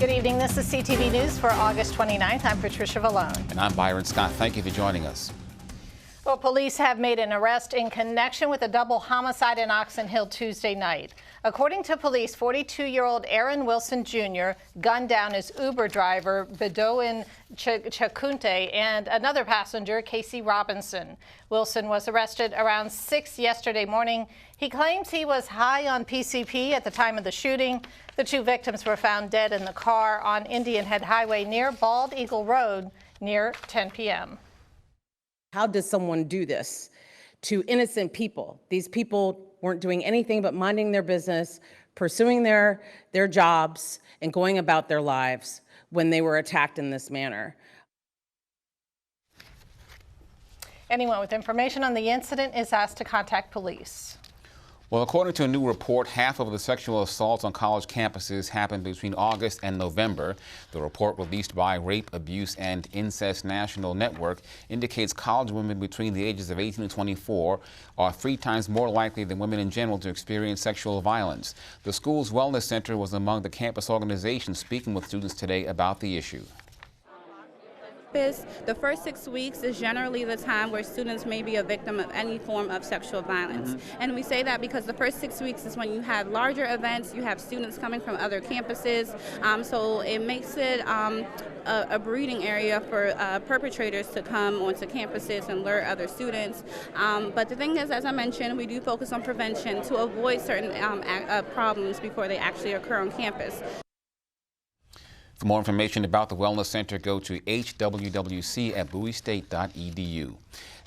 Good evening. This is CTV News for August 29th. I'm Patricia Vallone. And I'm Byron Scott. Thank you for joining us. Well, police have made an arrest in connection with a double homicide in Oxon Hill Tuesday night. According to police, 42-year-old Aaron Wilson Jr. gunned down his Uber driver, Bedoin Chakunte, and another passenger, Casey Robinson. Wilson was arrested around 6 yesterday morning. He claims he was high on PCP at the time of the shooting. The two victims were found dead in the car on Indian Head Highway near Bald Eagle Road near 10 p.m. How does someone do this to innocent people? These people weren't doing anything but minding their business, pursuing their jobs, and going about their lives when they were attacked in this manner. Anyone with information on the incident is asked to contact police. Well, according to a new report, half of the sexual assaults on college campuses happened between August and November. The report, released by Rape, Abuse, and Incest National Network, indicates college women between the ages of 18 and 24 are 3 times more likely than women in general to experience sexual violence. The school's wellness center was among the campus organizations speaking with students today about the issue. The first 6 weeks is generally the time where students may be a victim of any form of sexual violence. And we say that because the first 6 weeks is when you have larger events, you have students coming from other campuses, so it makes it a breeding area for perpetrators to come onto campuses and lure other students. But the thing is, as I mentioned, we do focus on prevention to avoid certain problems before they actually occur on campus. For more information about the Wellness Center, go to hwwc@bowiestate.edu.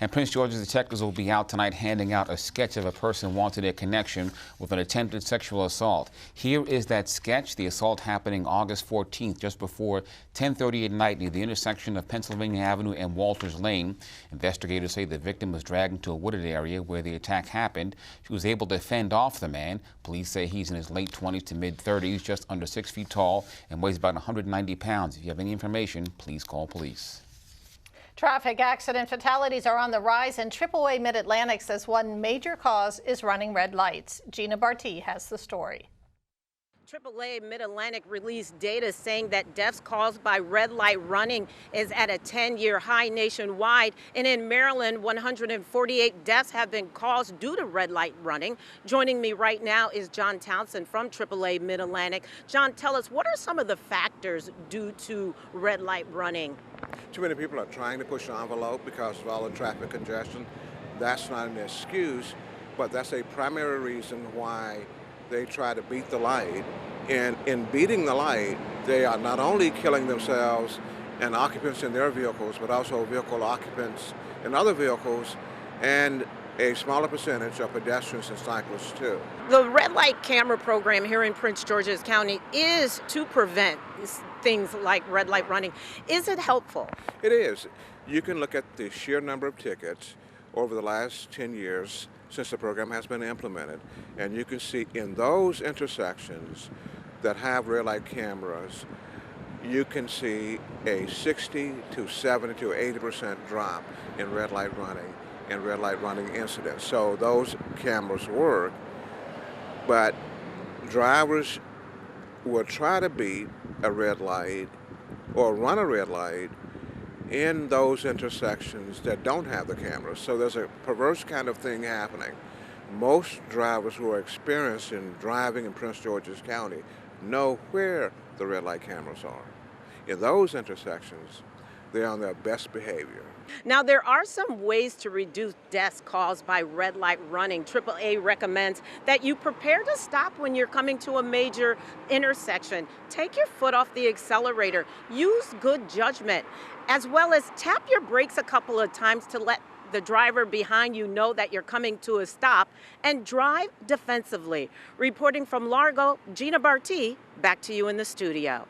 And Prince George's detectives will be out tonight handing out a sketch of a person wanted in connection with an attempted sexual assault. Here is that sketch. The assault happening August 14th, just before 10:30 at night near the intersection of Pennsylvania Avenue and Walters Lane. Investigators say the victim was dragged into a wooded area where the attack happened. She was able to fend off the man. Police say he's in his late 20s to mid-30s, just under 6 feet tall, and weighs about 190 pounds. If you have any information, please call police. Traffic accident fatalities are on the rise, and AAA Mid-Atlantic says one major cause is running red lights. Gina Barty has the story. AAA Mid-Atlantic released data saying that deaths caused by red light running is at a 10-year high nationwide. And in Maryland, 148 deaths have been caused due to red light running. Joining me right now is John Townsend from AAA Mid-Atlantic. John, tell us, what are some of the factors due to red light running? Too many people are trying to push the envelope because of all the traffic congestion. That's not an excuse, but that's a primary reason why they try to beat the light. And in beating the light, they are not only killing themselves and occupants in their vehicles, but also vehicle occupants in other vehicles, and a smaller percentage of pedestrians and cyclists too. The red light camera program here in Prince George's County is to prevent things like red light running. Is it helpful? It is. You can look at the sheer number of tickets over the last 10 years since the program has been implemented, and you can see in those intersections that have red light cameras, you can see a 60 to 70 to 80% drop in red light running and red light running incidents. So those cameras work, but drivers will try to beat a red light or run a red light in those intersections that don't have the cameras. So there's a perverse kind of thing happening. Most drivers who are experienced in driving in Prince George's County know where the red light cameras are. In those intersections, they're on their best behavior. Now, there are some ways to reduce deaths caused by red light running. AAA recommends that you prepare to stop when you're coming to a major intersection. Take your foot off the accelerator. Use good judgment, as well as tap your brakes a couple of times to let the driver behind you know that you're coming to a stop, and drive defensively. Reporting from Largo, Gina Barty, back to you in the studio.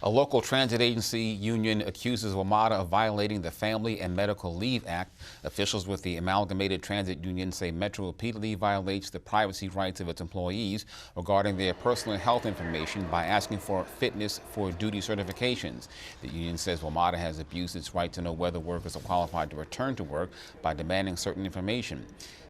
A local transit agency union accuses WMATA of violating the Family and Medical Leave Act. Officials with the Amalgamated Transit Union say Metro repeatedly violates the privacy rights of its employees regarding their personal health information by asking for fitness for duty certifications. The union says WMATA has abused its right to know whether workers are qualified to return to work by demanding certain information.